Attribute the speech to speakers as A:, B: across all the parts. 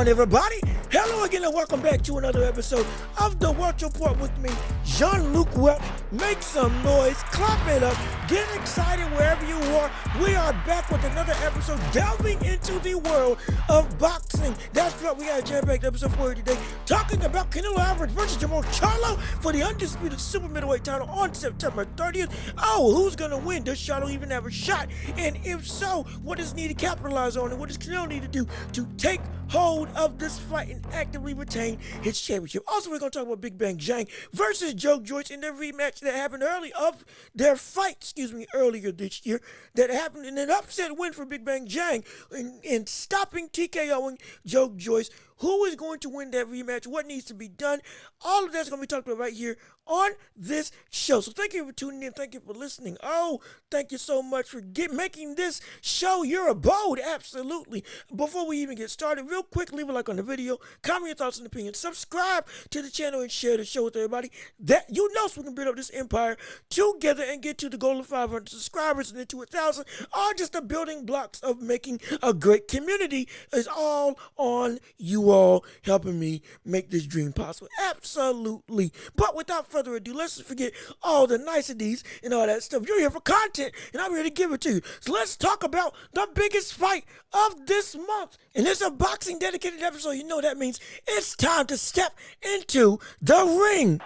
A: on, everybody? Hello again and welcome back to another episode of the Welch Report with me, Jean-Luc Welch. Make some noise, clap it up, get excited wherever you are. We are back with another episode delving into the world of boxing. That's right, we got a jam-packed episode for you today, talking about Canelo Alvarez versus Jermell Charlo for the Undisputed Super-Middleweight title on September 30th. Oh, who's gonna win? Does Charlo even have a shot? And if so, what does he need to capitalize on, and what does Canelo need to do to take hold of this fight and actively retain his championship? Also, we're going to talk about Big Bang Zhang versus Joyce in their rematch that happened earlier this year, that happened in an upset win for Big Bang Zhang in stopping TKOing Joyce. Who is going to win that rematch? What needs to be done? All of that's going to be talked about right here on this show. So thank you for tuning in. Thank you for listening. Oh, thank you so much for making this show your abode. Absolutely. Before we even get started, real quick, leave a like on the video, comment your thoughts and opinions, subscribe to the channel, and share the show with everybody. That you know, so we can build up this empire together and get to the goal of 500 subscribers and then to 1,000. All just the building blocks of making a great community is all on you all helping me make this dream possible. Absolutely. But without further ado, let's forget all the niceties and all that stuff. You're here for content, and I'm here to give it to you. So let's talk about the biggest fight of this month. And it's a boxing dedicated episode. You know that means it's time to step into the ring.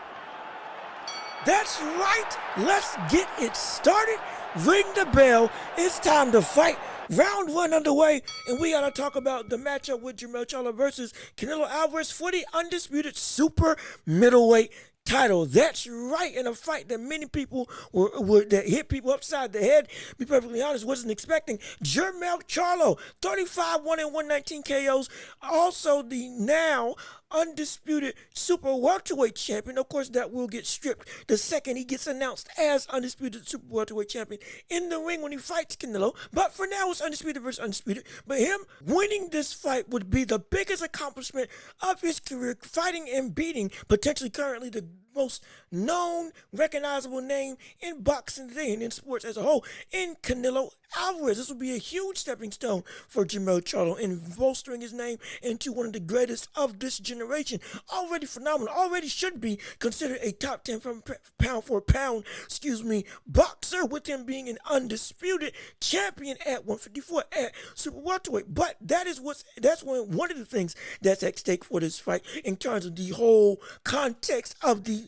A: That's right. Let's get it started. Ring the bell. It's time to fight. Round one underway, and we gotta talk about the matchup with Jermell Charlo versus Canelo Alvarez for the Undisputed Super-Middleweight title. That's right, in a fight that many people that hit people upside the head, be perfectly honest, wasn't expecting. Jermell Charlo, 35-1 and 119 KOs, also the now undisputed super welterweight champion. Of course, that will get stripped the second he gets announced as undisputed super welterweight champion in the ring when he fights Canelo. But for now, it's undisputed versus undisputed. But him winning this fight would be the biggest accomplishment of his career, fighting and beating potentially currently the most known, recognizable name in boxing today and in sports as a whole, in Canelo Alvarez. This will be a huge stepping stone for Jermell Charlo in bolstering his name into one of the greatest of this generation. Already phenomenal, already should be considered a top 10 pound for pound, boxer, with him being an undisputed champion at 154 at super welterweight. But that's one of the things that's at stake for this fight in terms of the whole context of the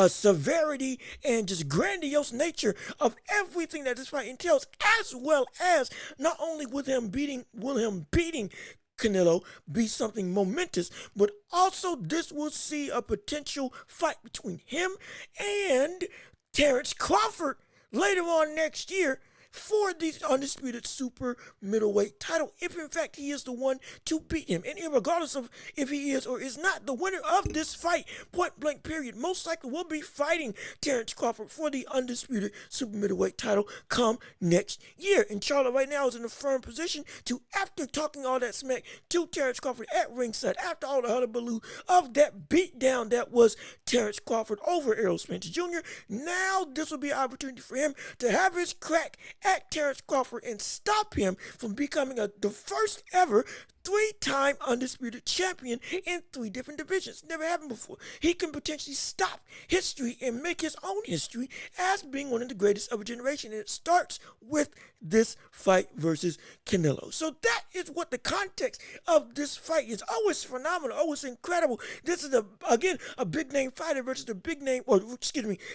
A: severity and just grandiose nature of everything that this fight entails, as well as not only will him beating Canelo be something momentous, but also this will see a potential fight between him and Terrence Crawford later on next year for the undisputed super middleweight title, if in fact he is the one to beat him. And regardless of if he is or is not the winner of this fight, point blank period, most likely will be fighting Terrence Crawford for the undisputed super middleweight title come next year. And Charlo right now is in a firm position to, after talking all that smack to Terrence Crawford at ringside, after all the hullabaloo of that beatdown that was Terrence Crawford over Errol Spence Jr., now this will be an opportunity for him to have his crack at Terrence Crawford and stop him from becoming the first ever three-time undisputed champion in 3 different divisions. Never happened before. He can potentially stop history and make his own history as being one of the greatest of a generation. And it starts with this fight versus Canelo. So that is what the context of this fight is. Oh, it's phenomenal. Oh, it's incredible. This is, again, a big-name fighter versus the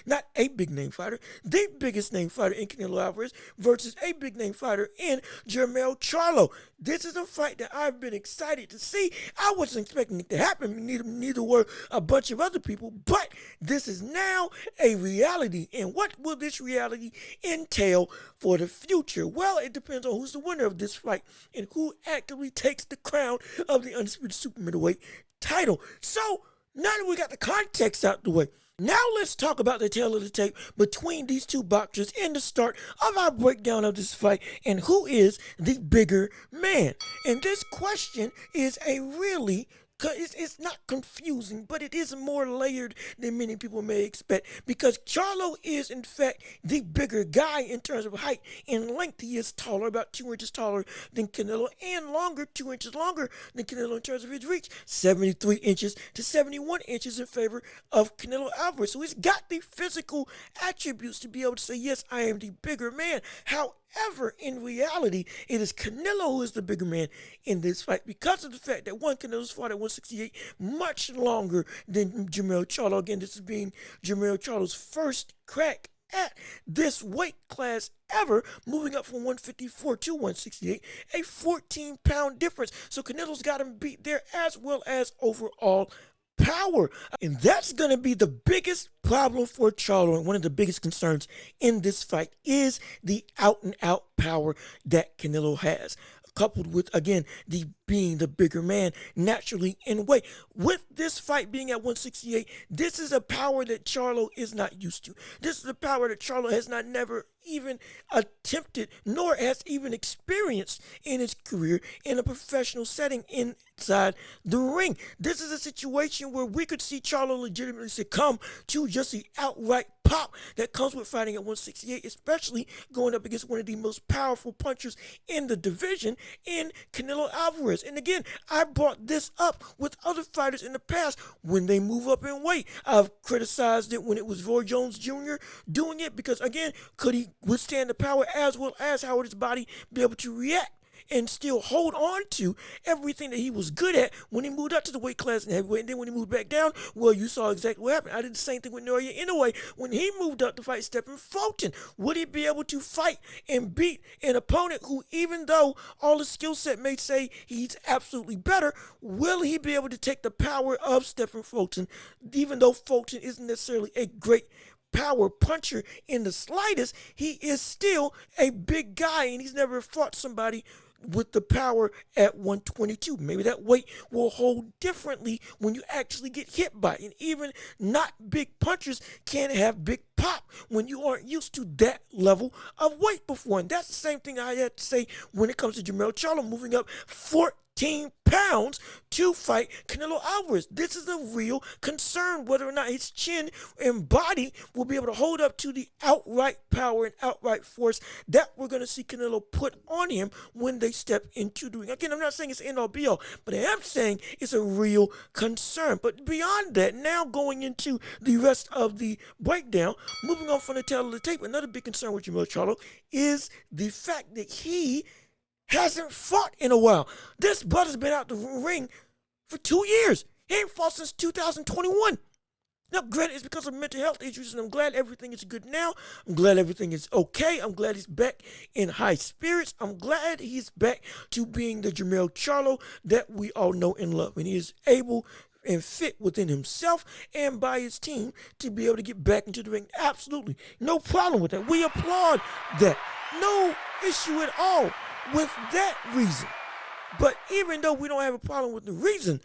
A: not a big-name fighter, the biggest name fighter in Canelo Alvarez versus a big-name fighter in Jermell Charlo. This is a fight that I've been excited to see. I wasn't expecting it to happen. Neither were a bunch of other people, but this is now a reality. And what will this reality entail for the future? Well, it depends on who's the winner of this fight and who actively takes the crown of the undisputed super middleweight title. So now that we got the context out the way, now let's talk about the tail of the tape between these two boxers in the start of our breakdown of this fight and who is the bigger man. And this question is a really It's not confusing, but it is more layered than many people may expect because Charlo is, in fact, the bigger guy in terms of height and length. He is taller, about 2 inches taller than Canelo, and longer, 2 inches longer than Canelo in terms of his reach, 73 inches to 71 inches in favor of Canelo Alvarez. So he's got the physical attributes to be able to say, yes, I am the bigger man. However, in reality, it is Canelo who is the bigger man in this fight because of the fact that Canelo's fought at 168 much longer than Jermell Charlo. Again, this is being Jermell Charlo's first crack at this weight class ever, moving up from 154 to 168, a 14-pound difference. So Canelo's got him beat there as well as overall power. And that's going to be the biggest problem for Charlo, and one of the biggest concerns in this fight is the out-and-out power that Canelo has, coupled with, again, being the bigger man naturally in weight. With this fight being at 168, this is a power that Charlo is not used to. This is a power that Charlo has never even attempted, nor has even experienced in his career in a professional setting inside the ring. This is a situation where we could see Charlo legitimately succumb to just the outright pop that comes with fighting at 168, especially going up against one of the most powerful punchers in the division in Canelo Alvarez. And again, I brought this up with other fighters in the past when they move up in weight. I've criticized it when it was Roy Jones Jr. doing it because, again, could he withstand the power as well as how would his body be able to react and still hold on to everything that he was good at when he moved up to the weight class in heavyweight. And then when he moved back down, well, you saw exactly what happened. I did the same thing with Noriega Inoue when he moved up to fight Stephen Fulton. Would he be able to fight and beat an opponent who, even though all the skill set may say he's absolutely better, will he be able to take the power of Stephen Fulton, even though Fulton isn't necessarily a great power puncher in the slightest? He is still a big guy, and he's never fought somebody with the power at 122. Maybe that weight will hold differently when you actually get hit by it. And even not big punchers can have big pop when you aren't used to that level of weight before. And that's the same thing I had to say when it comes to Jermell Charlo moving up 14 pounds to fight Canelo Alvarez. This is a real concern, whether or not his chin and body will be able to hold up to the outright power and outright force that we're going to see Canelo put on him when they step into the ring. Again, I'm not saying it's end all be all, but I am saying it's a real concern. But beyond that, now going into the rest of the breakdown, moving on from the tail of the tape, another big concern with Jermell Charlo is the fact that he hasn't fought in a while. This brother's been out the ring for 2 years. He ain't fought since 2021. Now, granted, it's because of mental health issues, and I'm glad everything is good now. I'm glad everything is okay. I'm glad he's back in high spirits. I'm glad he's back to being the Jermell Charlo that we all know and love. And he is able and fit within himself and by his team to be able to get back into the ring. Absolutely. No problem with that. We applaud that. No issue at all with that reason. But even though we don't have a problem with the reason,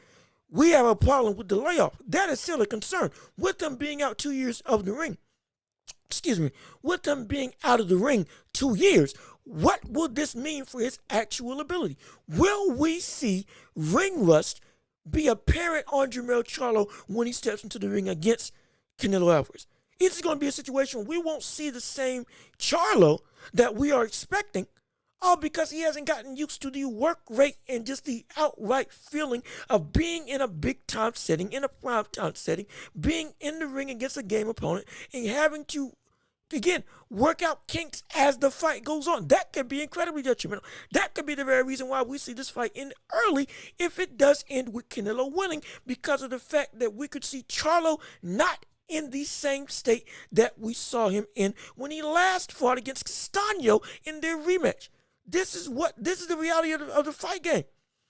A: we have a problem with the layoff. That is still a concern. With them being out 2 years of the ring, with them being out of the ring 2 years, what will this mean for his actual ability? Will we see ring rust be apparent on Jermell Charlo when he steps into the ring against Canelo Alvarez? It's going to be a situation where we won't see the same Charlo that we are expecting, all because he hasn't gotten used to the work rate and just the outright feeling of being in a big-time setting, in a prime-time setting, being in the ring against a game opponent, and having to, again, work out kinks as the fight goes on. That could be incredibly detrimental. That could be the very reason why we see this fight end early if it does end with Canelo winning, because of the fact that we could see Charlo not in the same state that we saw him in when he last fought against Castano in their rematch. This is the reality of the fight game.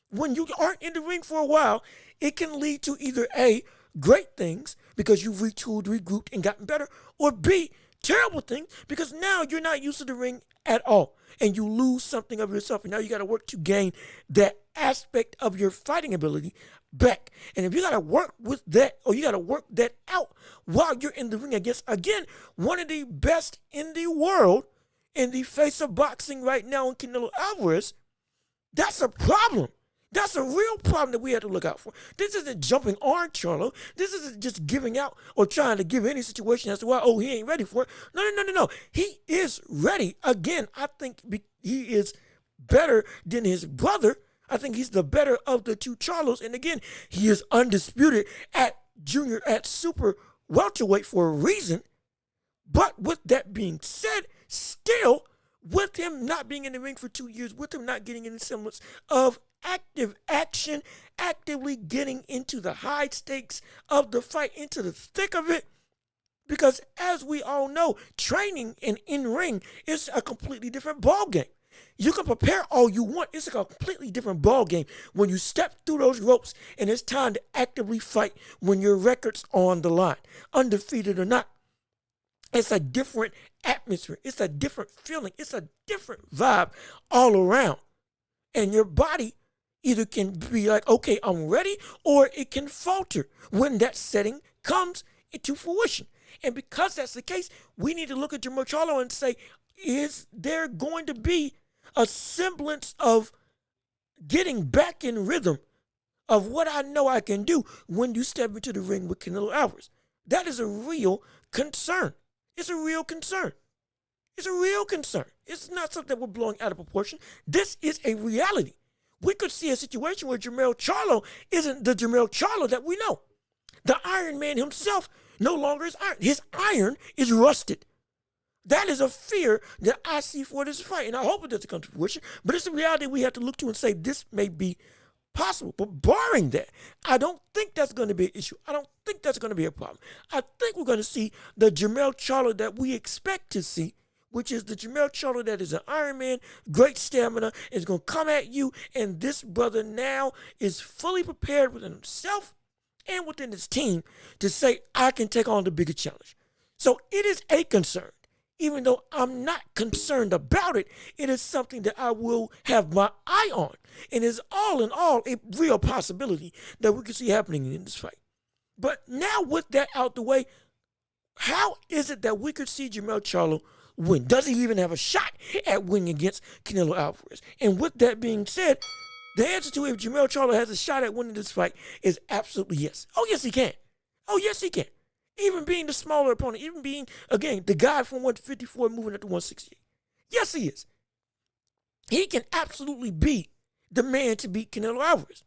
A: When you aren't in the ring for a while, it can lead to either A, great things because you've retooled, regrouped, and gotten better, or B, terrible things because now you're not used to the ring at all and you lose something of yourself, and now you got to work to gain that aspect of your fighting ability back. And if you got to work with that, or you got to work that out while you're in the ring against, again, one of the best in the world in the face of boxing right now in Canelo Alvarez, that's a problem. That's a real problem that we have to look out for. This isn't jumping on Charlo. This isn't just giving out or trying to give any situation as to why, oh, he ain't ready for it. No. He is ready. Again, I think he is better than his brother. I think he's the better of the two Charlos. And again, he is undisputed at super welterweight for a reason. But with that being said, still, with him not being in the ring for 2 years, with him not getting any semblance of active action, actively getting into the high stakes of the fight, into the thick of it, because as we all know, training and in-ring is a completely different ballgame. You can prepare all you want. It's a completely different ballgame when you step through those ropes and it's time to actively fight when your record's on the line, undefeated or not. It's a different atmosphere. It's a different feeling. It's a different vibe all around. And your body either can be like, okay, I'm ready, or it can falter when that setting comes into fruition. And because that's the case, we need to look at Jermell Charlo and say, is there going to be a semblance of getting back in rhythm of what I know I can do when you step into the ring with Canelo Alvarez? That is a real concern. It's a real concern. It's a real concern. It's not something that we're blowing out of proportion. This is a reality. We could see a situation where Jermell Charlo isn't the Jermell Charlo that we know. The Iron Man himself no longer is iron. His iron is rusted. That is a fear that I see for this fight, and I hope it doesn't come to fruition, but it's a reality we have to look to and say this may be possible. But barring that, I don't think that's going to be an issue. I don't think that's going to be a problem. I think we're going to see the Jermell Charlo that we expect to see, which is the Jermell Charlo that is an Iron Man, great stamina, is going to come at you, and this brother now is fully prepared within himself and within his team to say, I can take on the bigger challenge. So it is a concern. Even though I'm not concerned about it, it is something that I will have my eye on. And is all in all a real possibility that we could see happening in this fight. But now with that out the way, how is it that we could see Jermell Charlo win? Does he even have a shot at winning against Canelo Alvarez? And with that being said, the answer to if Jermell Charlo has a shot at winning this fight is absolutely yes. Oh, yes, he can. Oh, yes, he can. Even being the smaller opponent, even being, again, the guy from 154 moving up to 168. Yes, he is. He can absolutely be the man to beat Canelo Alvarez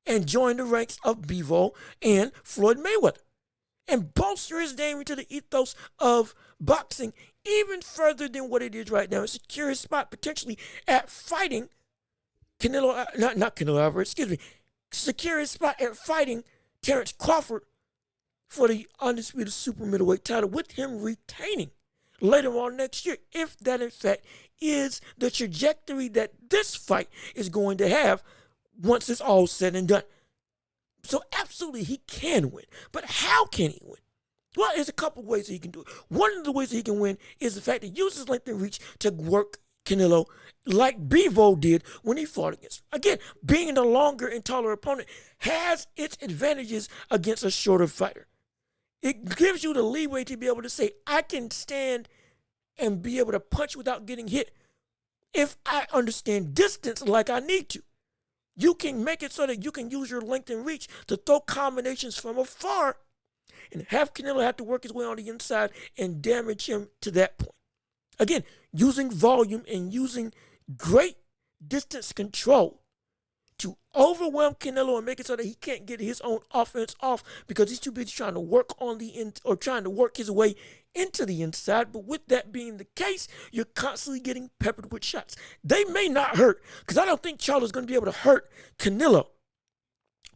A: and join the ranks of Bivol and Floyd Mayweather and bolster his name into the ethos of boxing even further than what it is right now and secure his spot potentially at fighting Canelo, not Canelo Alvarez, secure his spot at fighting Terrence Crawford for the Undisputed Super-Middleweight title, with him retaining later on next year, if that in fact is the trajectory that this fight is going to have once it's all said and done. So absolutely he can win. But how can he win? Well, there's a couple ways that he can do it. One of the ways that he can win is the fact that he uses length and reach to work Canelo like Bivol did when he fought against him. Again, being the longer and taller opponent has its advantages against a shorter fighter. It gives you the leeway to be able to say, I can stand and be able to punch without getting hit if I understand distance like I need to. You can make it so that you can use your length and reach to throw combinations from afar and have Canelo have to work his way on the inside and damage him to that point. Again, using volume and using great distance control to overwhelm Canelo and make it so that he can't get his own offense off because he's too busy trying to work on the end or trying to work his way into the inside. But with that being the case, you're constantly getting peppered with shots. They may not hurt because I don't think Charlo's going to be able to hurt Canelo.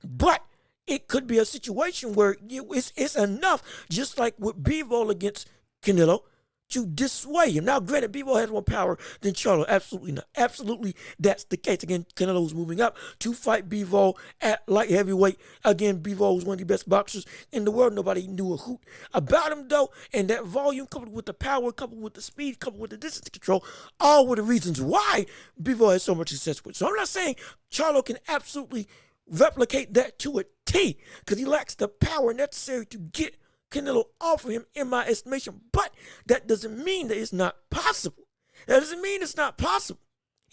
A: But it could be a situation where it's enough, just like with Bivol against Canelo, to dissuade him. Now, granted, Bivol has more power than Charlo. Absolutely not. Absolutely, that's the case. Again, Canelo's moving up to fight Bivol at light heavyweight. Again, Bivol was one of the best boxers in the world. Nobody knew a hoot about him, though. And that volume, coupled with the power, coupled with the speed, coupled with the distance control, all were the reasons why Bivol has so much success with. So I'm not saying Charlo can absolutely replicate that to a T because he lacks the power necessary to get Canelo off of him, in my estimation. But that doesn't mean that it's not possible. That doesn't mean it's not possible.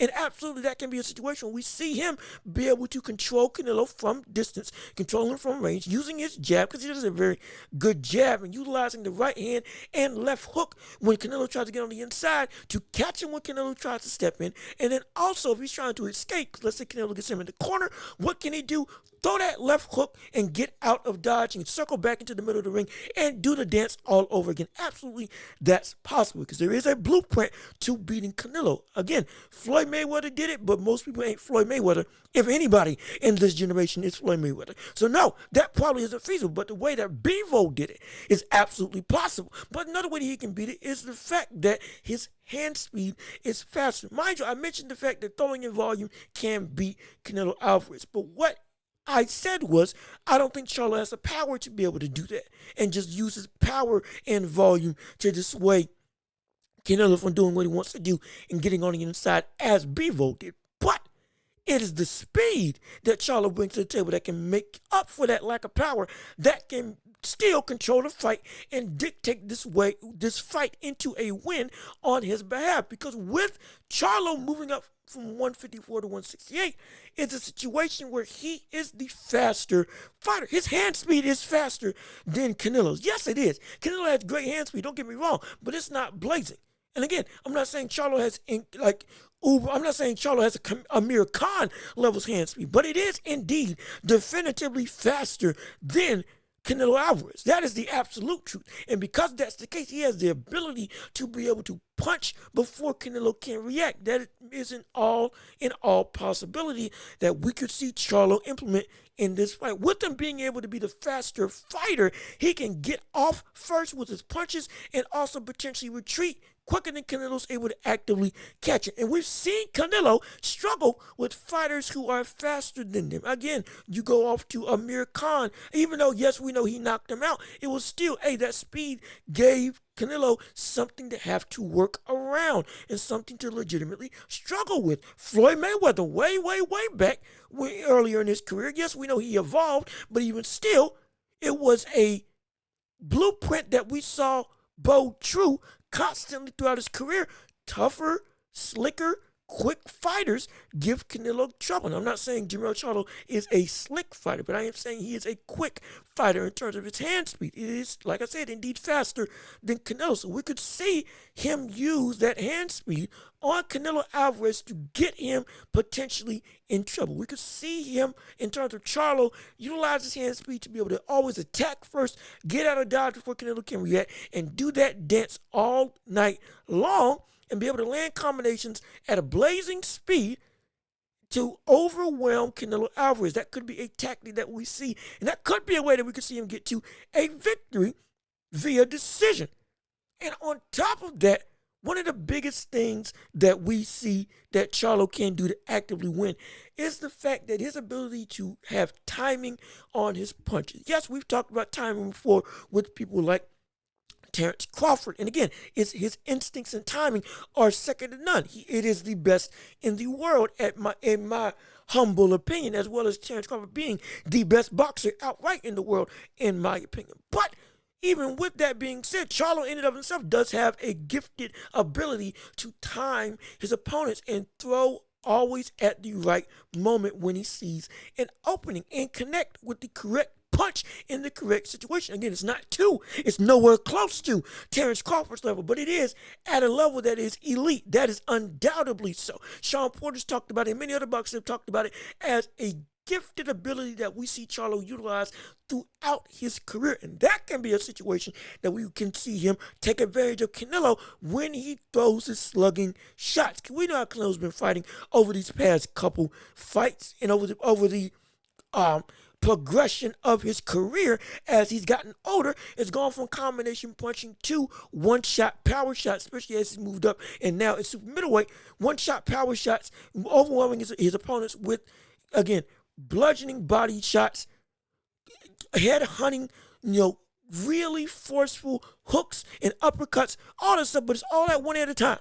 A: And absolutely, that can be a situation where we see him be able to control Canelo from distance, control him from range, using his jab, because he does a very good jab, and utilizing the right hand and left hook when Canelo tries to get on the inside to catch him when Canelo tries to step in. And then also, if he's trying to escape, let's say Canelo gets him in the corner, what can he do? Throw that left hook and get out of dodge and circle back into the middle of the ring and do the dance all over again. Absolutely, that's possible because there is a blueprint to beating Canelo. Again, Floyd Mayweather did it, but most people ain't Floyd Mayweather. If anybody in this generation is Floyd Mayweather. So no, that probably isn't feasible, but the way that Bivol did it is absolutely possible. But another way that he can beat it is the fact that his hand speed is faster. Mind you, I mentioned the fact that throwing in volume can beat Canelo Alvarez, but what I said was, I don't think Charlo has the power to be able to do that and just use his power and volume to dissuade Canelo from doing what he wants to do and getting on the inside as Bivol did. But it is the speed that Charlo brings to the table that can make up for that lack of power, that can still control the fight and dictate this fight into a win on his behalf. Because with Charlo moving up from 154 to 168, it's a situation where he is the faster fighter. His hand speed is faster than Canelo's. Yes, it is. Canelo has great hand speed, don't get me wrong, but it's not blazing. And again, I'm not saying Charlo has I'm not saying Charlo has a Amir Khan level's hand speed, but it is indeed definitively faster than Canelo Alvarez. That is the absolute truth. And because that's the case, he has the ability to be able to punch before Canelo can react. That is in all possibility that we could see Charlo implement in this fight. With him being able to be the faster fighter, he can get off first with his punches and also potentially retreat quicker than Canelo's able to actively catch it. And we've seen Canelo struggle with fighters who are faster than them. Again, you go off to Amir Khan. Even though, yes, we know he knocked him out, it was still, that speed gave Canelo something to have to work around and something to legitimately struggle with. Floyd Mayweather, way back earlier in his career, yes, we know he evolved, but even still, it was a blueprint that we saw bode true constantly throughout his career. Tougher, slicker, quick fighters give Canelo trouble. And I'm not saying Jermell Charlo is a slick fighter, but I am saying he is a quick fighter in terms of his hand speed. It is, like I said, indeed faster than Canelo. So we could see him use that hand speed on Canelo Alvarez to get him potentially in trouble. We could see him, in terms of Charlo, utilize his hand speed to be able to always attack first, get out of dodge before Canelo can react, and do that dance all night long and be able to land combinations at a blazing speed to overwhelm Canelo Alvarez. That could be a tactic that we see, and that could be a way that we could see him get to a victory via decision. And on top of that, one of the biggest things that we see that Charlo can do to actively win is the fact that his ability to have timing on his punches. Yes, we've talked about timing before with people like Terrence Crawford. And again, his instincts and timing are second to none. It is the best in the world in my humble opinion, as well as Terrence Crawford being the best boxer outright in the world, in my opinion. But even with that being said, Charlo in and of himself does have a gifted ability to time his opponents and throw always at the right moment when he sees an opening and connect with the correct punch in the correct situation. Again, it's nowhere close to Terrence Crawford's level, but it is at a level that is elite. That is undoubtedly so. Sean Porter's talked about it, and many other boxers have talked about it as a gifted ability that we see Charlo utilize throughout his career. And that can be a situation that we can see him take advantage of Canelo when he throws his slugging shots. We know how Canelo's been fighting over these past couple fights and over the progression of his career as he's gotten older. It's gone from combination punching to one-shot power shots, especially as he's moved up, and now it's super-middleweight. One-shot power shots, overwhelming his opponents with, again, bludgeoning body shots, head hunting, really forceful hooks and uppercuts, all that stuff, but it's all at one at a time.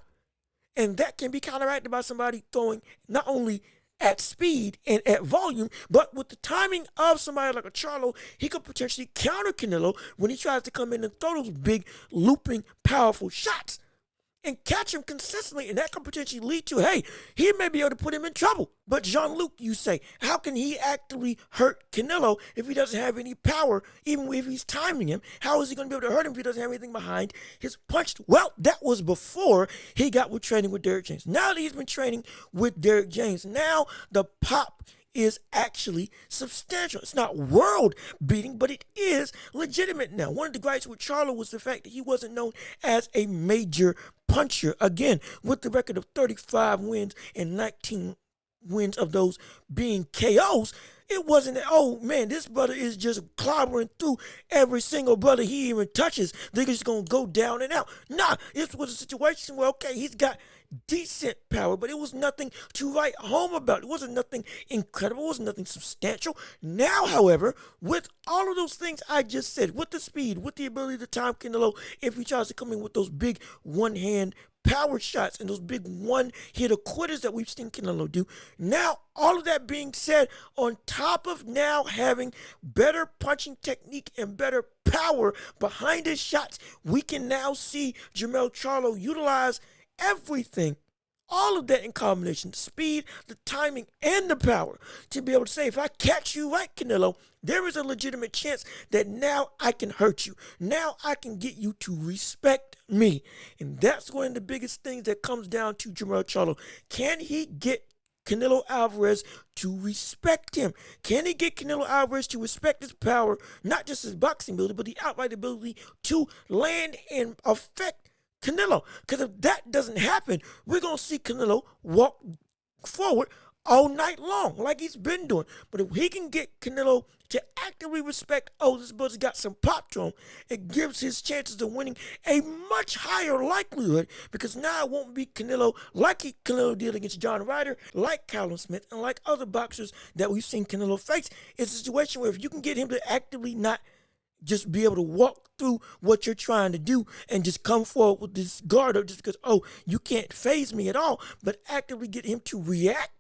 A: And that can be counteracted by somebody throwing not only at speed and at volume, but with the timing of somebody like a Charlo, he could potentially counter Canelo when he tries to come in and throw those big, looping, powerful shots. and catch him consistently, and that could potentially lead to, hey, he may be able to put him in trouble. But Jean-Luc, you say, how can he actively hurt Canelo if he doesn't have any power, even if he's timing him? How is he going to be able to hurt him if he doesn't have anything behind his punch? Well, that was before he got with training with Derrick James. Now that he's been training with Derrick James, now the pop is actually substantial. It's not world beating, but it is legitimate now. One of the gripes with Charlo was the fact that he wasn't known as a major puncher. Again, with the record of 35 wins and 19 wins of those being KOs, it wasn't that, oh man, this brother is just clobbering through every single brother he even touches. They're just going to go down and out. Nah, this was a situation where, okay, he's got decent power, but it was nothing to write home about. It wasn't nothing incredible. It wasn't nothing substantial. Now, however, with all of those things I just said, with the speed, with the ability to time Canelo, if he tries to come in with those big one-hand power shots and those big one-hitter quitters that we've seen Canelo do. Now, all of that being said, on top of now having better punching technique and better power behind his shots, we can now see Jermell Charlo utilize everything, all of that in combination, the speed, the timing, and the power, to be able to say, if I catch you right, Canelo, there is a legitimate chance that now I can hurt you. Now I can get you to respect me. And that's one of the biggest things that comes down to Jermell Charlo. Can he get Canelo Alvarez to respect him? Can he get Canelo Alvarez to respect his power, not just his boxing ability, but the outright ability to land and affect Canelo? Because if that doesn't happen, we're going to see Canelo walk forward all night long like he's been doing. But if he can get Canelo to actively respect, oh, this brother's got some pop to him, it gives his chances of winning a much higher likelihood, because now it won't be Canelo like Canelo did against John Ryder, like Callum Smith, and like other boxers that we've seen Canelo face. It's a situation where if you can get him to actively not just be able to walk through what you're trying to do and just come forward with this guard up just because, oh, you can't phase me at all, but actively get him to react,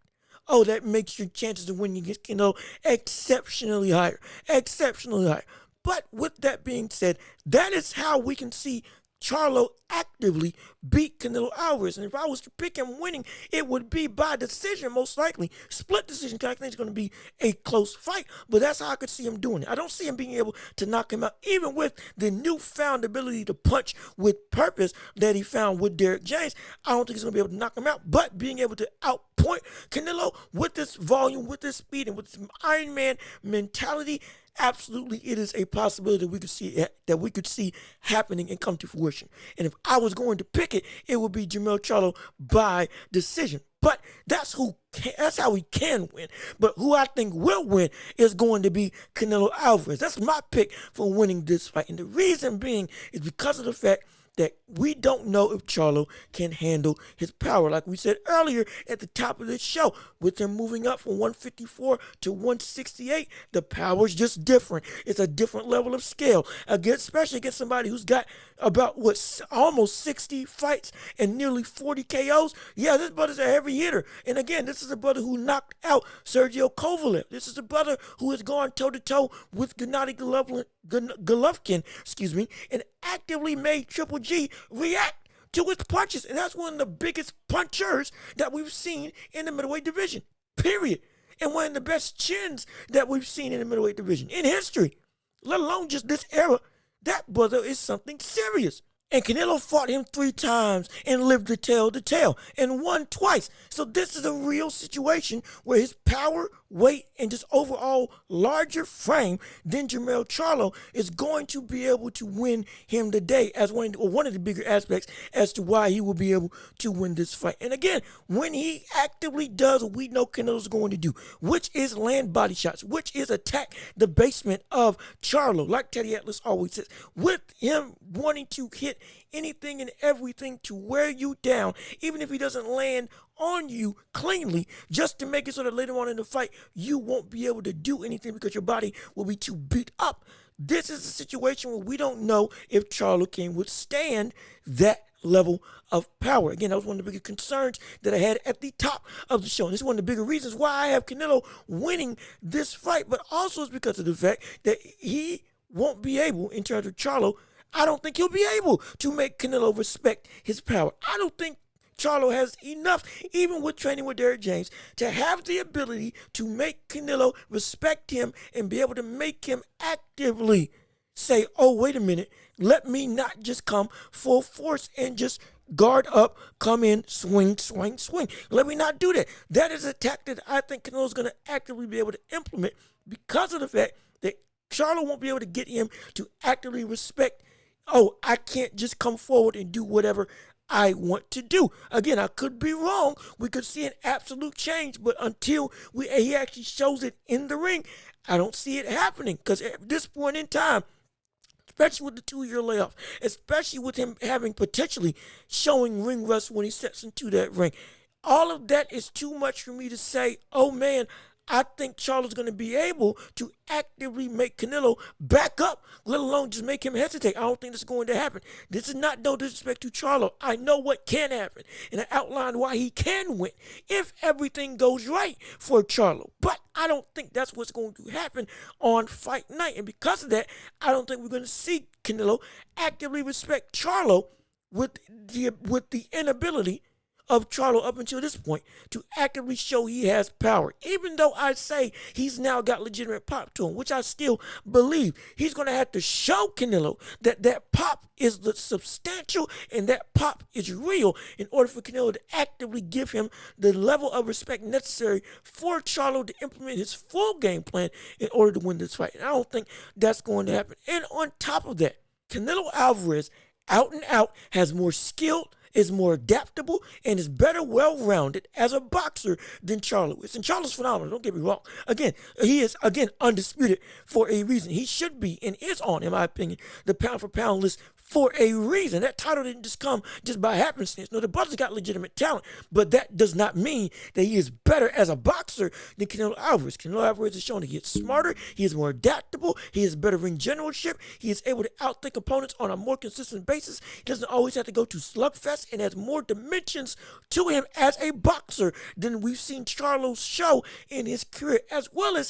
A: oh, that makes your chances of winning against Canelo exceptionally higher. Exceptionally higher. But with that being said, that is how we can see Charlo actively beat Canelo Alvarez. And if I was to pick him winning, it would be by decision, most likely. Split decision, because I think it's going to be a close fight. But that's how I could see him doing it. I don't see him being able to knock him out, even with the newfound ability to punch with purpose that he found with Derrick James. I don't think he's going to be able to knock him out. But being able to outpoint Canelo with this volume, with this speed, and with this Iron Man mentality, absolutely, it is a possibility that we could see happening and come to fruition. And if I was going to pick it, it would be Jermell Charlo by decision. But that's how he can win. But who I think will win is going to be Canelo Alvarez. That's my pick for winning this fight. And the reason being is because of the fact that we don't know if Charlo can handle his power. Like we said earlier at the top of this show, with him moving up from 154 to 168, the power's just different. It's a different level of scale, especially against somebody who's got about, almost 60 fights and nearly 40 KOs. Yeah, this brother's a heavy hitter. And again, this is a brother who knocked out Sergio Kovalev. This is a brother who has gone toe-to-toe with Gennady Golovkin, and actively made Triple G react to his punches. And that's one of the biggest punchers that we've seen in the middleweight division, period. And one of the best chins that we've seen in the middleweight division in history, let alone just this era. That brother is something serious. And Canelo fought him 3 times and lived to tell the tale and won twice. So this is a real situation where his power, weight, and just overall larger frame than Jermell Charlo is going to be able to win him today, as one of the bigger aspects as to why he will be able to win this fight. And again, when he actively does what we know Canelo's going to do, which is land body shots, which is attack the basement of Charlo, like Teddy Atlas always says, with him wanting to hit anything and everything to wear you down, even if he doesn't land on you cleanly, just to make it so that later on in the fight you won't be able to do anything because your body will be too beat up. This is a situation where we don't know if Charlo can withstand that level of power. Again, that was one of the bigger concerns that I had at the top of the show. And this is one of the bigger reasons why I have Canelo winning this fight, but also it's because of the fact that he won't be able, in terms of Charlo, I don't think he'll be able to make Canelo respect his power. I don't think Charlo has enough, even with training with Derrick James, to have the ability to make Canelo respect him and be able to make him actively say, oh, wait a minute, let me not just come full force and just guard up, come in, swing, swing, swing. Let me not do that. That is a tactic that I think Canelo's going to actively be able to implement because of the fact that Charlo won't be able to get him to actively respect, oh, I can't just come forward and do whatever I want to do. Again, I could be wrong. We could see an absolute change, but until he actually shows it in the ring, I don't see it happening because at this point in time, especially with the 2-year layoff, especially with him having potentially showing ring rust when he steps into that ring, all of that is too much for me to say, oh man, I think Charlo's going to be able to actively make Canelo back up, let alone just make him hesitate. I don't think this is going to happen. This is not no disrespect to Charlo. I know what can happen, and I outlined why he can win if everything goes right for Charlo. But I don't think that's what's going to happen on fight night, and because of that, I don't think we're going to see Canelo actively respect Charlo with the inability of Charlo up until this point to actively show he has power. Even though I say he's now got legitimate pop to him, which I still believe, he's going to have to show Canelo that that pop is the substantial and that pop is real in order for Canelo to actively give him the level of respect necessary for Charlo to implement his full game plan in order to win this fight. And I don't think that's going to happen. And on top of that, Canelo Alvarez, out and out, has more skill, is more adaptable, and is better well-rounded as a boxer than Charlo is. And Charlo's phenomenal, don't get me wrong. Again, he is, undisputed for a reason. He should be and is on, in my opinion, the pound-for-pound list for a reason. That title didn't just come just by happenstance. No, the brother's got legitimate talent, but that does not mean that he is better as a boxer than Canelo Alvarez. Canelo Alvarez has shown that he is smarter, he is more adaptable, he is better ring generalship, he is able to outthink opponents on a more consistent basis. He doesn't always have to go to slugfest and has more dimensions to him as a boxer than we've seen Charlo show in his career, as well as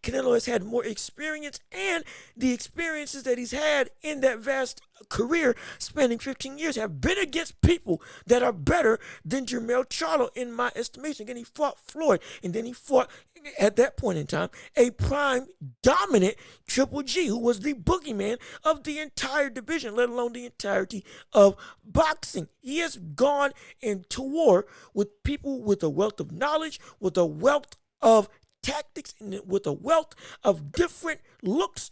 A: Canelo has had more experience, and the experiences that he's had in that vast career spanning 15 years have been against people that are better than Jermell Charlo in my estimation. Again, he fought Floyd, and then he fought, at that point in time, a prime dominant Triple G, who was the boogeyman of the entire division, let alone the entirety of boxing. He has gone into war with people with a wealth of knowledge, with a wealth of tactics, and with a wealth of different looks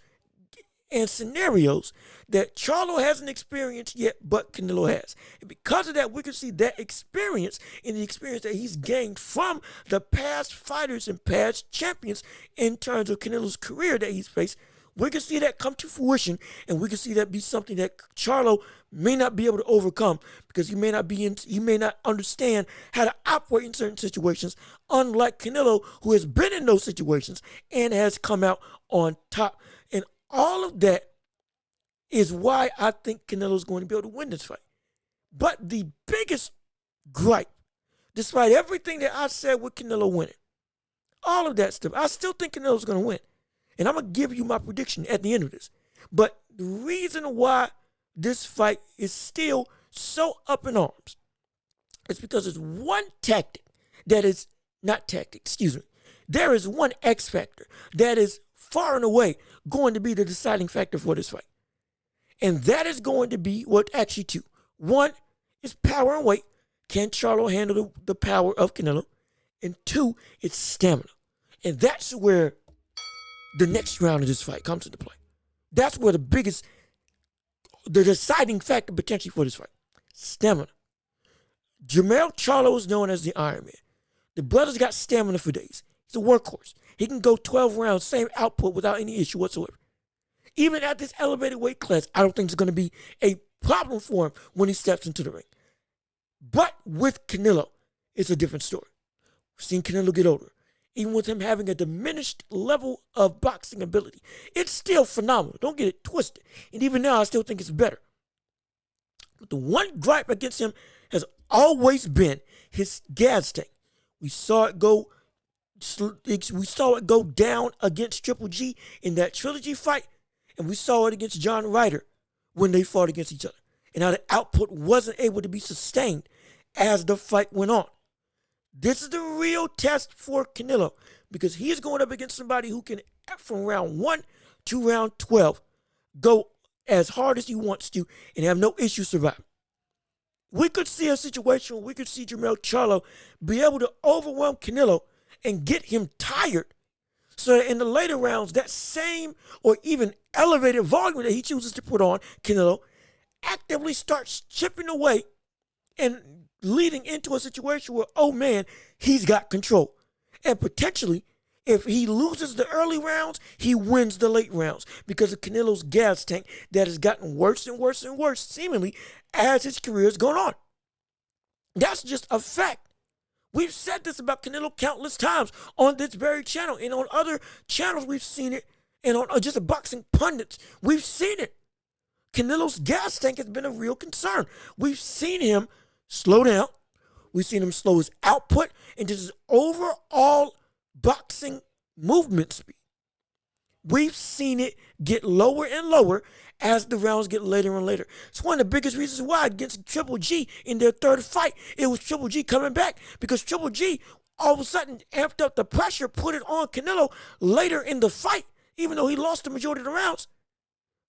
A: and scenarios that Charlo hasn't experienced yet, but Canelo has. And because of that, we can see that experience and the experience that he's gained from the past fighters and past champions in terms of Canelo's career that he's faced. We can see that come to fruition, and we can see that be something that Charlo may not be able to overcome because he may not understand how to operate in certain situations, unlike Canelo, who has been in those situations and has come out on top. And all of that is why I think Canelo's going to be able to win this fight. But the biggest gripe, despite everything that I said with Canelo winning, all of that stuff, I still think Canelo's going to win. And I'm going to give you my prediction at the end of this. But the reason why this fight is still so up in arms is because there's one tactic that is not tactic, excuse me. There is one X factor that is far and away going to be the deciding factor for this fight. And that is going to be, actually two. One is power and weight. Can Charlo handle the power of Canelo? And two, it's stamina. And that's where the next round of this fight comes into play. That's where the deciding factor potentially for this fight. Stamina. Jermell Charlo is known as the Iron Man. The brother's got stamina for days. He's a workhorse. He can go 12 rounds, same output without any issue whatsoever. Even at this elevated weight class, I don't think it's going to be a problem for him when he steps into the ring. But with Canelo, it's a different story. We've seen Canelo get older. Even with him having a diminished level of boxing ability, it's still phenomenal. Don't get it twisted. And even now, I still think it's better. But the one gripe against him has always been his gas tank. We saw it go down against Triple G in that trilogy fight. And we saw it against John Ryder when they fought against each other. And how the output wasn't able to be sustained as the fight went on. This is the real test for Canelo because he's going up against somebody who can, from round 1 to round 12, go as hard as he wants to and have no issue surviving. We could see a situation where we could see Jermell Charlo be able to overwhelm Canelo and get him tired so that in the later rounds, that same or even elevated volume that he chooses to put on Canelo actively starts chipping away and leading into a situation where, oh man, he's got control. And potentially, if he loses the early rounds, he wins the late rounds because of Canelo's gas tank that has gotten worse and worse and worse, seemingly, as his career has gone on. That's just a fact. We've said this about Canelo countless times on this very channel and on other channels we've seen it, and on just boxing pundits, we've seen it. Canelo's gas tank has been a real concern. We've seen him slow down. We've seen him slow his output and just his overall boxing movement speed. We've seen it get lower and lower as the rounds get later and later. It's one of the biggest reasons why against Triple G in their third fight, it was Triple G coming back because Triple G all of a sudden amped up the pressure, put it on Canelo later in the fight, even though he lost the majority of the rounds,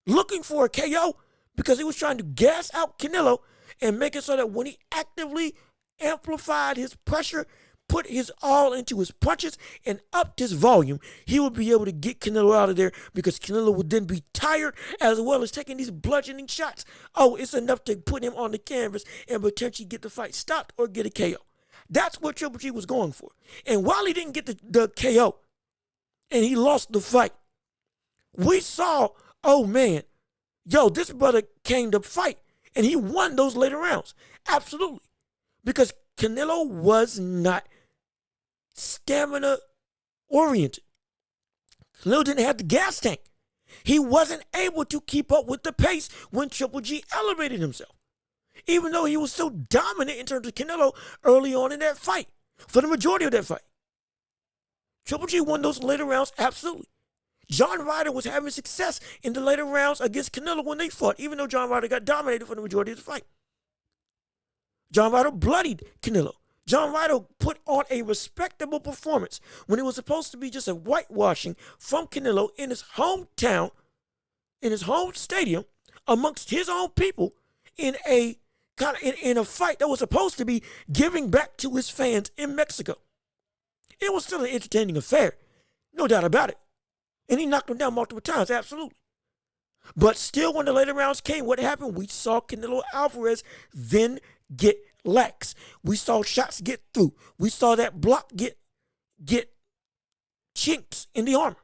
A: looking for a KO because he was trying to gas out Canelo and make it so that when he actively amplified his pressure, put his all into his punches, and upped his volume, he would be able to get Canelo out of there because Canelo would then be tired as well as taking these bludgeoning shots. Oh, it's enough to put him on the canvas and potentially get the fight stopped or get a KO. That's what Triple G was going for. And while he didn't get the KO and he lost the fight, we saw, oh man, yo, this brother came to fight and he won those later rounds. Absolutely. Because Canelo was not stamina oriented. Canelo didn't have the gas tank. He wasn't able to keep up with the pace when Triple G elevated himself. Even though he was so dominant in terms of Canelo early on in that fight, for the majority of that fight. Triple G won those later rounds, absolutely. John Ryder was having success in the later rounds against Canelo when they fought, even though John Ryder got dominated for the majority of the fight. John Ryder bloodied Canelo. John Ryder put on a respectable performance when it was supposed to be just a whitewashing from Canelo in his hometown, in his home stadium, amongst his own people, in a in a fight that was supposed to be giving back to his fans in Mexico. It was still an entertaining affair, no doubt about it. And he knocked him down multiple times, absolutely. But still, when the later rounds came, what happened? We saw Canelo Alvarez then get lax. We saw shots get through. We saw that block get chinks in the armor.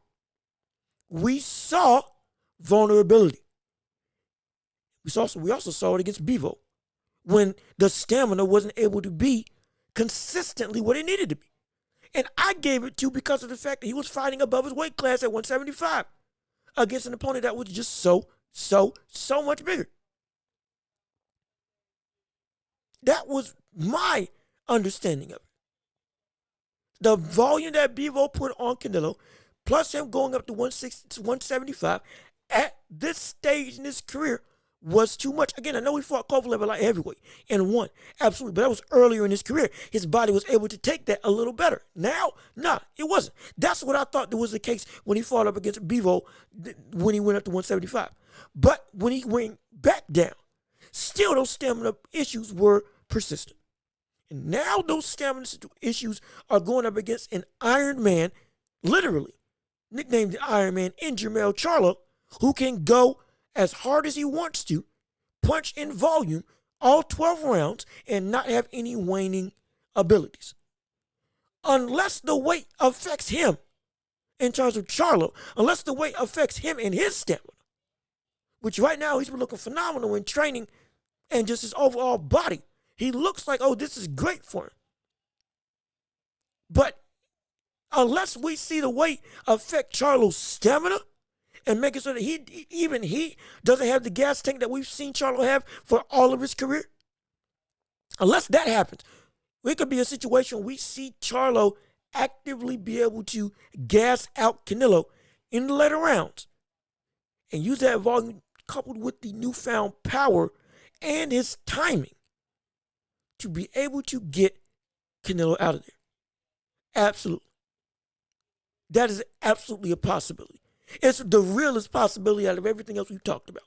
A: We saw vulnerability. We also saw it against Bivol when the stamina wasn't able to be consistently what it needed to be. And I gave it to because of the fact that he was fighting above his weight class at 175 against an opponent that was just so much bigger. That was my understanding of it. The volume that Bivol put on Canelo, plus him going up to 175 at this stage in his career was too much. Again, I know he fought Kovalev at light heavyweight and won, absolutely, but that was earlier in his career. His body was able to take that a little better. Now, nah, it wasn't. That's what I thought was the case when he fought up against Bivol when he went up to 175. But when he went back down, still those stamina issues were persistent. And now those stamina issues are going up against an Iron Man, literally, nicknamed the Iron Man in Jermell Charlo, who can go as hard as he wants to, punch in volume all 12 rounds and not have any waning abilities. Unless the weight affects him in terms of Charlo, unless the weight affects him and his stamina, which right now he's been looking phenomenal in training and just his overall body. He looks like, oh, this is great for him. But unless we see the weight affect Charlo's stamina and make it so that he doesn't have the gas tank that we've seen Charlo have for all of his career, unless that happens, it could be a situation we see Charlo actively be able to gas out Canelo in the later rounds and use that volume coupled with the newfound power and his timing to be able to get Canelo out of there. Absolutely. That is absolutely a possibility. It's the realest possibility out of everything else we've talked about.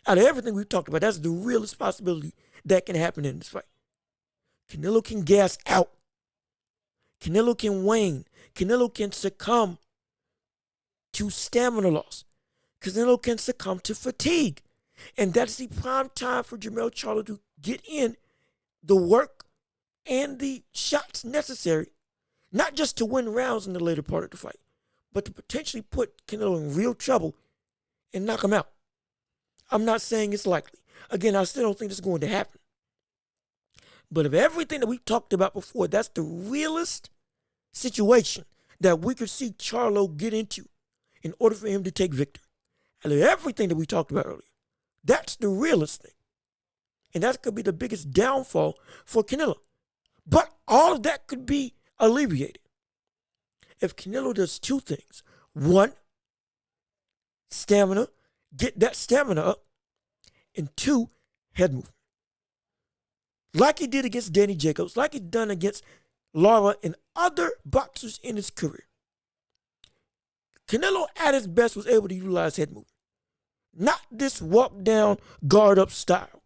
A: Out of everything we've talked about, that's the realest possibility that can happen in this fight. Canelo can gas out. Canelo can wane. Canelo can succumb to stamina loss. Canelo can succumb to fatigue. And that's the prime time for Jermell Charlo to get in the work and the shots necessary, not just to win rounds in the later part of the fight, but to potentially put Canelo in real trouble and knock him out. I'm not saying it's likely. Again, I still don't think it's going to happen. But of everything that we've talked about before, that's the realest situation that we could see Charlo get into in order for him to take victory. And of everything that we talked about earlier, that's the realest thing. And that could be the biggest downfall for Canelo. But all of that could be alleviated if Canelo does two things. One, stamina, get that stamina up. And two, head movement. Like he did against Danny Jacobs, like he done against Lara and other boxers in his career. Canelo at his best was able to utilize head movement. Not this walk down, guard up style.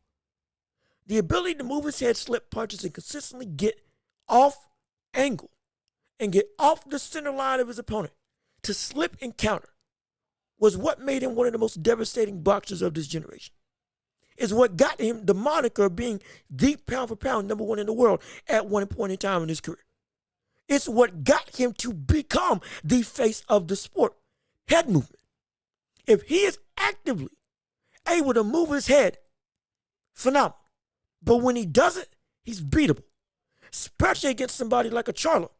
A: The ability to move his head, slip punches, and consistently get off angle and get off the center line of his opponent to slip and counter was what made him one of the most devastating boxers of this generation. Is what got him the moniker of being the pound for pound number one in the world at one point in time in his career. It's what got him to become the face of the sport. Head movement. If he is actively able to move his head, phenomenal. But when he doesn't, he's beatable. Especially against somebody like a Charlo,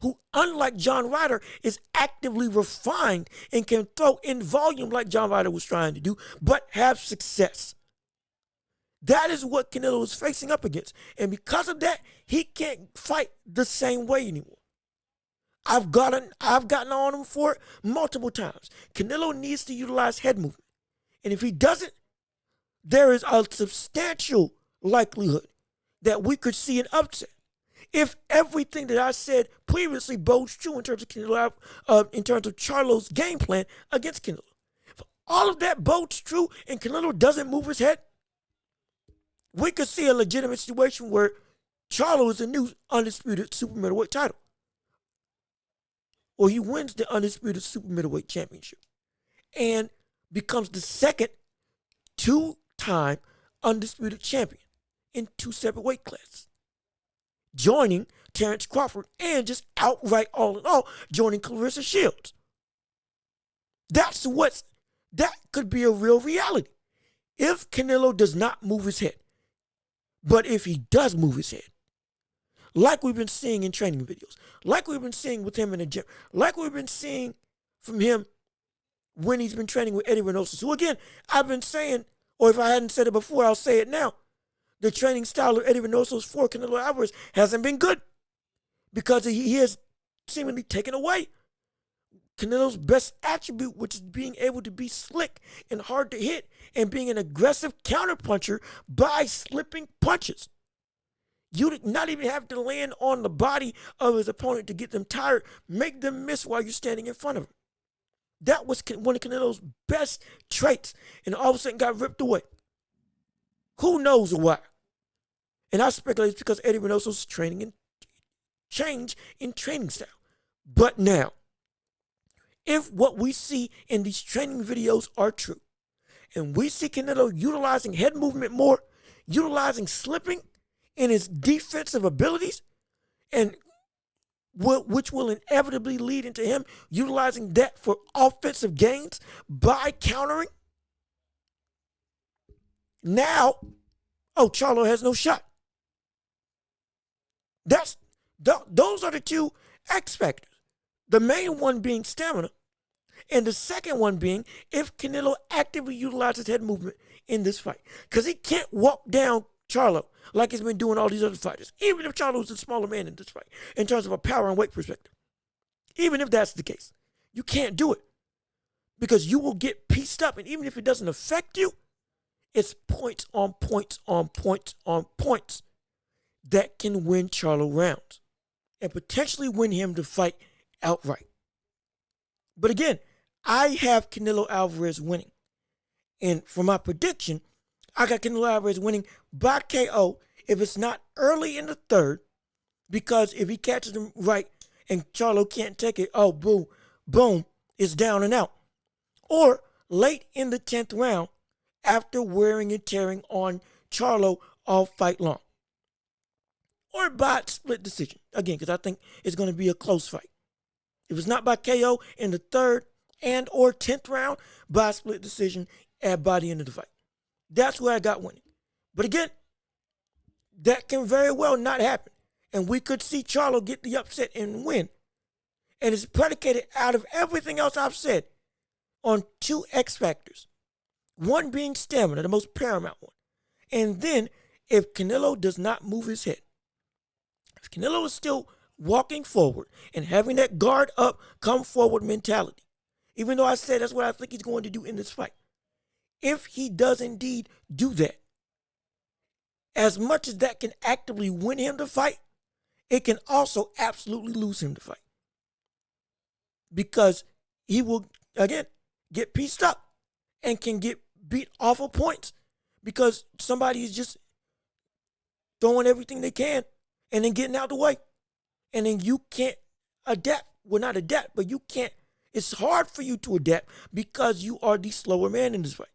A: who, unlike John Ryder, is actively refined and can throw in volume like John Ryder was trying to do, but have success. That is what Canelo is facing up against. And because of that, he can't fight the same way anymore. I've gotten on him for it multiple times. Canelo needs to utilize head movement. And if he doesn't, there is a substantial likelihood that we could see an upset. If everything that I said previously bodes true in terms of Canelo, in terms of Charlo's game plan against Canelo. If all of that bodes true and Canelo doesn't move his head, we could see a legitimate situation where Charlo is the new undisputed super-middleweight title. Or he wins the undisputed super-middleweight championship and becomes the second two-time undisputed champion in two separate weight classes, joining Terrence Crawford and just outright, all in all, joining Clarissa Shields. That could be a real reality if Canelo does not move his head. But if he does move his head, like we've been seeing in training videos, like we've been seeing with him in the gym, like we've been seeing from him when he's been training with Eddie Reynoso. So again, I've been saying, or if I hadn't said it before, I'll say it now. The training style of Eddie Reynoso's for Canelo Alvarez hasn't been good because he has seemingly taken away Canelo's best attribute, which is being able to be slick and hard to hit and being an aggressive counterpuncher by slipping punches. You did not even have to land on the body of his opponent to get them tired, make them miss while you're standing in front of him. That was one of Canelo's best traits, and all of a sudden got ripped away. Who knows why? And I speculate it's because Eddie Reynoso's training and change in training style. But now, if what we see in these training videos are true, and we see Canelo utilizing head movement more, utilizing slipping in his defensive abilities, and which will inevitably lead into him utilizing that for offensive gains by countering, now, Charlo has no shot. Those are the two X factors. The main one being stamina, and the second one being if Canelo actively utilizes head movement in this fight. Because he can't walk down Charlo like he's been doing all these other fighters, even if Charlo is a smaller man in this fight, in terms of a power and weight perspective. Even if that's the case, you can't do it. because you will get pieced up. And even if it doesn't affect you, it's points on points on points on points that can win Charlo rounds and potentially win him the fight outright. But again, I have Canelo Alvarez winning. And for my prediction, I got Canelo Alvarez winning by KO if it's not early in the third, because if he catches him right and Charlo can't take it, oh, boom, boom, it's down and out. Or late in the 10th round after wearing and tearing on Charlo all fight long. Or by split decision, again, because I think it's going to be a close fight. If it's not by KO in the 3rd and or 10th round, by split decision by the end of the fight. That's where I got winning. But again, that can very well not happen. And we could see Charlo get the upset and win. And it's predicated out of everything else I've said on 2 X factors. One being stamina, the most paramount one. And then if Canelo does not move his head, if Canelo is still walking forward and having that guard up, come forward mentality, even though I said that's what I think he's going to do in this fight, if he does indeed do that, as much as that can actively win him the fight, it can also absolutely lose him the fight. Because he will, again, get pieced up and can get beat off of points because somebody is just throwing everything they can and then getting out the way. And then you can't adapt. Well, not adapt, but you can't. It's hard for you to adapt because you are the slower man in this fight.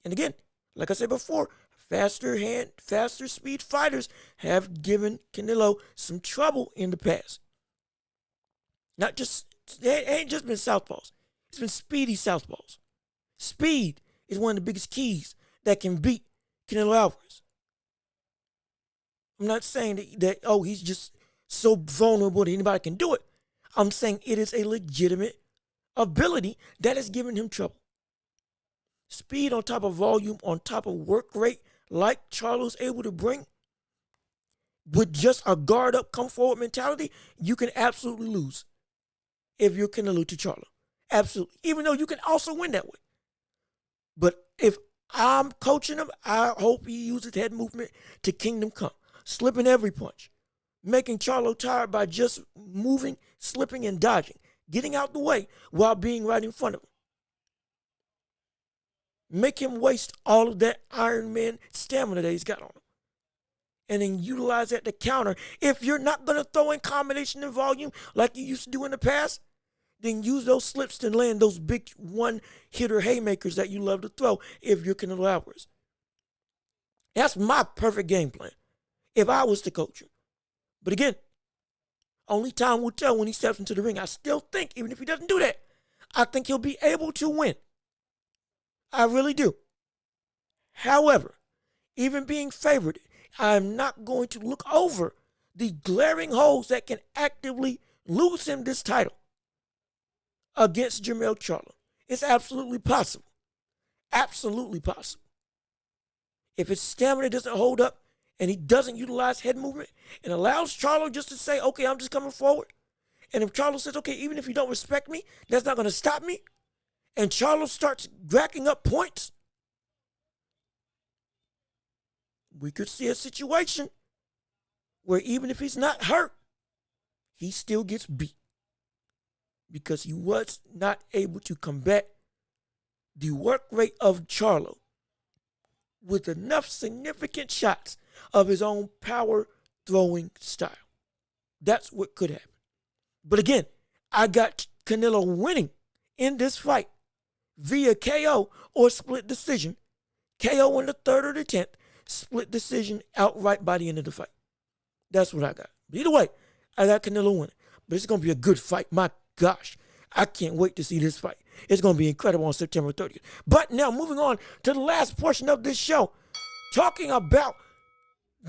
A: And again, like I said before, faster speed fighters have given Canelo some trouble in the past. Not just, it ain't just been southpaws. It's been speedy southpaws. Speed is one of the biggest keys that can beat Canelo Alvarez. I'm not saying that he's just so vulnerable that anybody can do it. I'm saying it is a legitimate ability that has given him trouble. Speed on top of volume, on top of work rate, like Charlo's able to bring, with just a guard up, come forward mentality, you can absolutely lose if you're Canelo to Charlo. Absolutely. Even though you can also win that way. But if I'm coaching him, I hope he uses head movement to kingdom come. Slipping every punch. Making Charlo tired by just moving, slipping, and dodging. Getting out the way while being right in front of him. Make him waste all of that Iron Man stamina that he's got on him. And then utilize that to counter. If you're not going to throw in combination and volume like you used to do in the past, then use those slips to land those big one-hitter haymakers that you love to throw if you're Canelo Alvarez. That's my perfect game plan if I was to coach him. But again, only time will tell when he steps into the ring. I still think, even if he doesn't do that, I think he'll be able to win. I really do. However, even being favored, I'm not going to look over the glaring holes that can actively lose him this title against Jermell Charlo. It's absolutely possible. Absolutely possible. If his stamina doesn't hold up and he doesn't utilize head movement and allows Charlo just to say, okay, I'm just coming forward. And if Charlo says, okay, even if you don't respect me, that's not going to stop me. And Charlo starts racking up points, we could see a situation where even if he's not hurt, he still gets beat because he was not able to combat the work rate of Charlo with enough significant shots of his own power throwing style. That's what could happen. But again, I got Canelo winning in this fight via KO or split decision. KO in the 3rd or the 10th, split decision outright by the end of the fight. That's what I got. But either way, I got Canelo winning. But it's going to be a good fight. My gosh, I can't wait to see this fight. It's going to be incredible on September 30th. But now moving on to the last portion of this show, talking about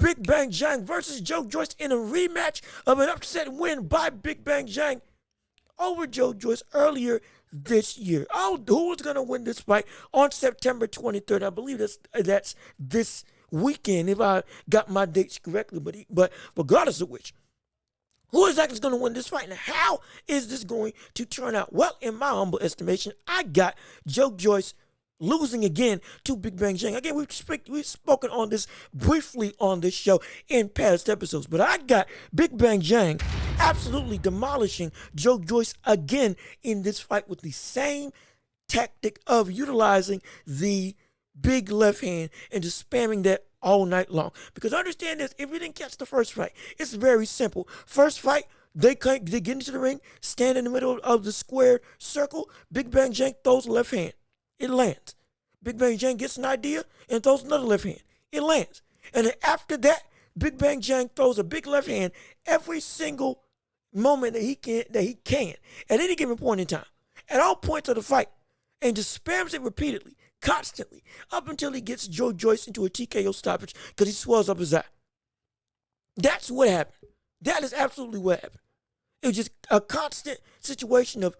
A: Big Bang Zhang versus Joyce in a rematch of an upset win by Big Bang Zhang over Joyce earlier this year. Oh, who was going to win this fight on September 23rd? I believe that's this weekend, if I got my dates correctly. But regardless of which, Who exactly is going to win this fight, and how is this going to turn out? Well, in my humble estimation, I got Joyce losing again to Big Bang Zhang. Again, we've spoken on this briefly on this show in past episodes, but I got Big Bang Zhang absolutely demolishing Joyce again in this fight with the same tactic of utilizing the big left hand and just spamming that all night long. Because understand this, if you didn't catch the first fight, it's very simple. First fight, they get into the ring, stand in the middle of the square circle. Big Bang Zhang throws a left hand. It lands. Big Bang Zhang gets an idea and throws another left hand. It lands. And then after that, Big Bang Zhang throws a big left hand every single moment that he can at any given point in time, at all points of the fight, and just spams it repeatedly, constantly, up until he gets Joyce into a TKO stoppage because he swells up his eye. That's what happened. That is absolutely what happened. It was just a constant situation of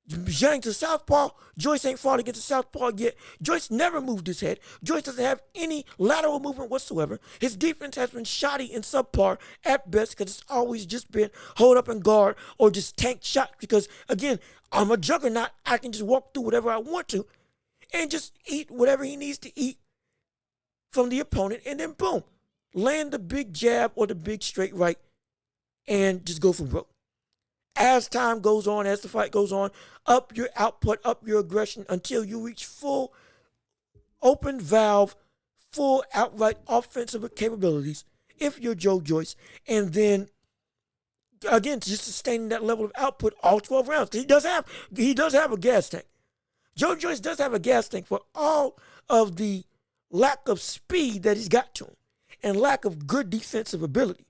A: Zhang to southpaw. Joyce ain't fought against a southpaw yet. Joyce never moved his head. Joyce doesn't have any lateral movement whatsoever. His defense has been shoddy and subpar at best because it's always just been hold up and guard or just tank shots because, again, I'm a juggernaut. I can just walk through whatever I want to and just eat whatever he needs to eat from the opponent and then, boom, land the big jab or the big straight right and just go for broke. As time goes on, as the fight goes on, up your output, up your aggression until you reach full open valve, full outright offensive capabilities if you're Joyce. And then, again, just sustaining that level of output all 12 rounds. He does have a gas tank. Joyce does have a gas tank for all of the lack of speed that he's got to him and lack of good defensive ability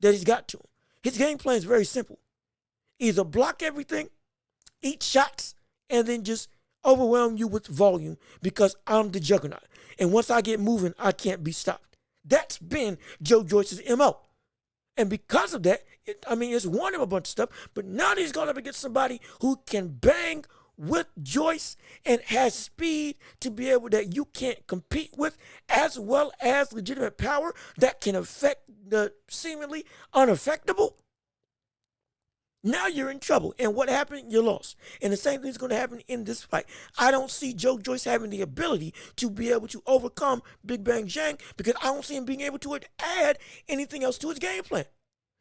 A: that he's got to him. His game plan is very simple. Either block everything, eat shots, and then just overwhelm you with volume because I'm the juggernaut. And once I get moving, I can't be stopped. That's been Joyce's MO. And because of that, it's won him a bunch of stuff, but now he's going up against somebody who can bang with Joyce and has speed to be able that you can't compete with, as well as legitimate power that can affect the seemingly unaffectable. Now you're in trouble. And what happened? You lost. And the same thing is going to happen in this fight. I don't see Joyce having the ability to be able to overcome Big Bang Zhang because I don't see him being able to add anything else to his game plan.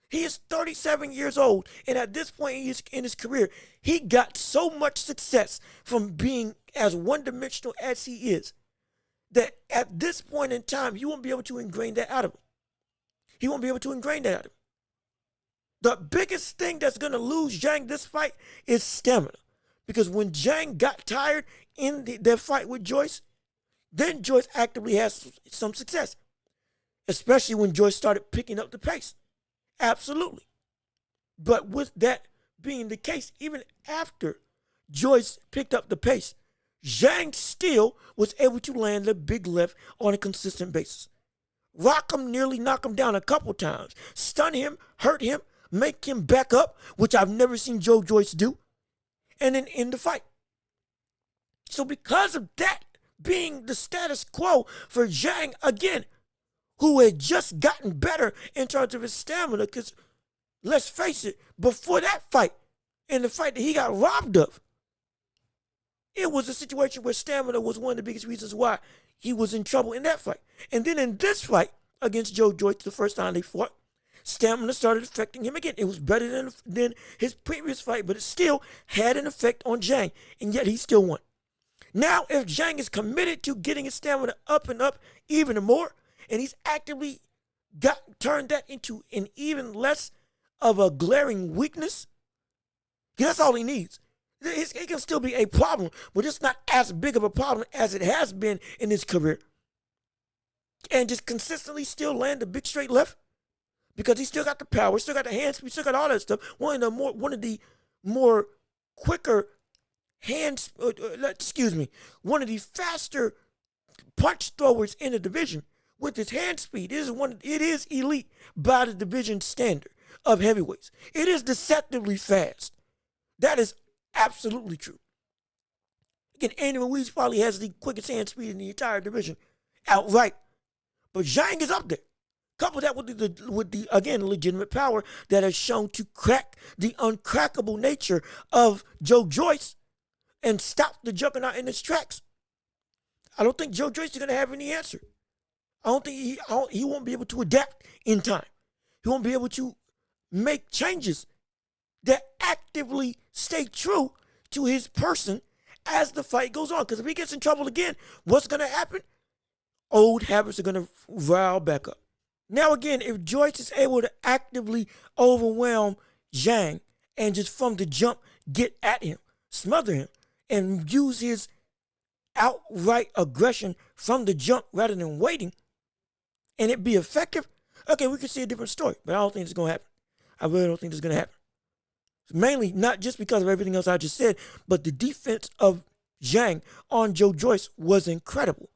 A: He is 37 years old, and at this point in his career, he got so much success from being as one-dimensional as he is that at this point in time, you won't be able to ingrain that out of him. He won't be able to ingrain that out of him. The biggest thing that's going to lose Zhang this fight is stamina. Because when Zhang got tired in their fight with Joyce, then Joyce actively has some success. Especially when Joyce started picking up the pace. Absolutely. But with that being the case, even after Joyce picked up the pace, Zhang still was able to land the big left on a consistent basis. Rock him, nearly knock him down a couple times. Stun him, hurt him, make him back up, which I've never seen Joyce do, and then end the fight. So because of that being the status quo for Zhang, again, who had just gotten better in terms of his stamina, because let's face it, before that fight, in the fight that he got robbed of, it was a situation where stamina was one of the biggest reasons why he was in trouble in that fight. And then in this fight against Joyce, the first time they fought, stamina started affecting him again. It was better than his previous fight, but it still had an effect on Zhang, and yet he still won. Now, if Zhang is committed to getting his stamina up and up even more, and he's actively turned that into an even less of a glaring weakness, that's all he needs. It can still be a problem, but it's not as big of a problem as it has been in his career. And just consistently still land the big straight left, because he still got the power, still got the hands, we still got all that stuff. One of the more quicker hands, one of the faster punch throwers in the division with his hand speed. It is elite by the division standard of heavyweights. It is deceptively fast. That is absolutely true. Again, Andy Ruiz probably has the quickest hand speed in the entire division outright. But Zhang is up there. Couple that with the again legitimate power that has shown to crack the uncrackable nature of Joyce and stop the Juggernaut in its tracks. I don't think Joyce is going to have any answer. I don't think he won't be able to adapt in time. He won't be able to make changes that actively stay true to his person as the fight goes on. Because if he gets in trouble again, what's going to happen? Old habits are going to rile back up. Now again, if Joyce is able to actively overwhelm Zhang and just from the jump get at him, smother him, and use his outright aggression from the jump rather than waiting, and it be effective, okay, we can see a different story. But I don't think it's going to happen. I really don't think it's going to happen. Mainly not just because of everything else I just said, but the defense of Zhang on Joyce was incredible.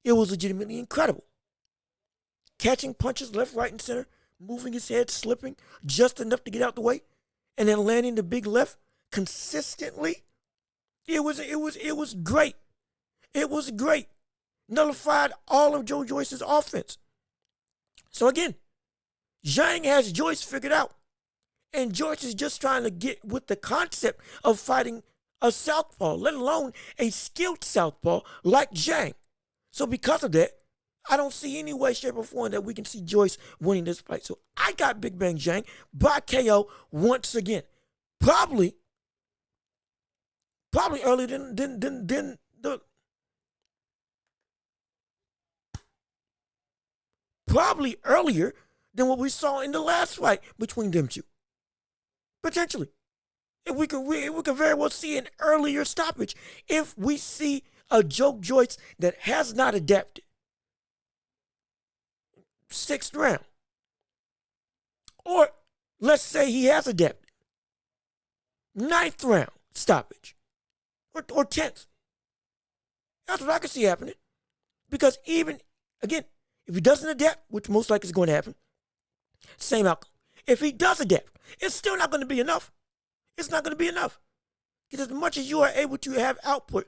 A: It was legitimately incredible. Catching punches left, right, and center, moving his head, slipping just enough to get out the way, and then landing the big left consistently. It was great. It was great. Nullified all of Joyce's offense. So again, Zhang has Joyce figured out. And Joyce is just trying to get with the concept of fighting a southpaw, let alone a skilled southpaw like Zhang. So because of that, I don't see any way, shape, or form that we can see Joyce winning this fight. So I got Big Bang Zhang by KO once again. Probably earlier than the probably earlier than what we saw in the last fight between them two. Potentially. If we could very well see an earlier stoppage if we see a Joyce that has not adapted. 6th round. Or let's say he has adapted. 9th round stoppage. Or 10th. That's what I can see happening. Because even, again, if he doesn't adapt, which most likely is going to happen, same outcome. If he does adapt, it's still not going to be enough. It's not going to be enough. Because as much as you are able to have output,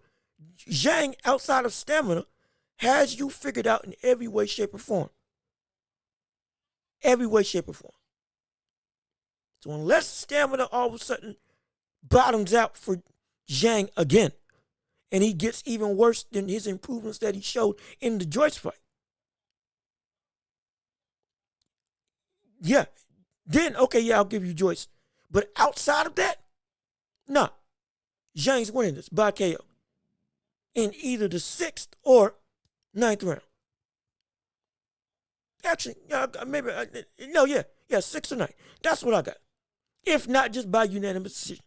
A: Zhang, outside of stamina, has you figured out in every way, shape, or form. Every way, shape, or form. So unless stamina all of a sudden bottoms out for Zhang again, and he gets even worse than his improvements that he showed in the Joyce fight, yeah, then, okay, yeah, I'll give you Joyce. But outside of that, nah. Zhang's winning this by KO in either the 6th or 9th round. Actually, maybe, no, yeah, 6th or 9th. That's what I got. If not just by unanimous decision.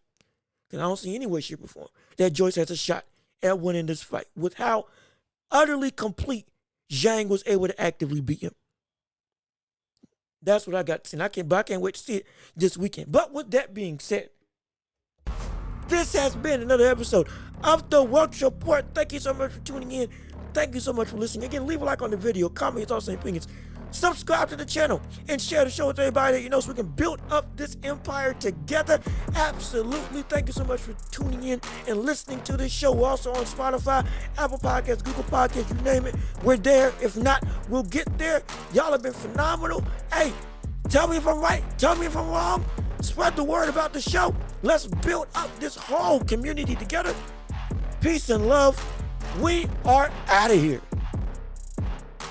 A: Because I don't see any way, shape, or form that Joyce has a shot at winning this fight with how utterly complete Zhang was able to actively beat him. That's what I got to see. And I can't wait to see it this weekend. But with that being said, this has been another episode of the Welch Report. Thank you so much for tuning in. Thank you so much for listening. Again, leave a like on the video, comment your thoughts and opinions. Subscribe to the channel and share the show with everybody that you know so we can build up this empire together. Absolutely. Thank you so much for tuning in and listening to this show. We're also on Spotify, Apple Podcasts, Google Podcasts, you name it. We're there. If not, we'll get there. Y'all have been phenomenal. Hey, tell me if I'm right. Tell me if I'm wrong. Spread the word about the show. Let's build up this whole community together. Peace and love. We are out of here.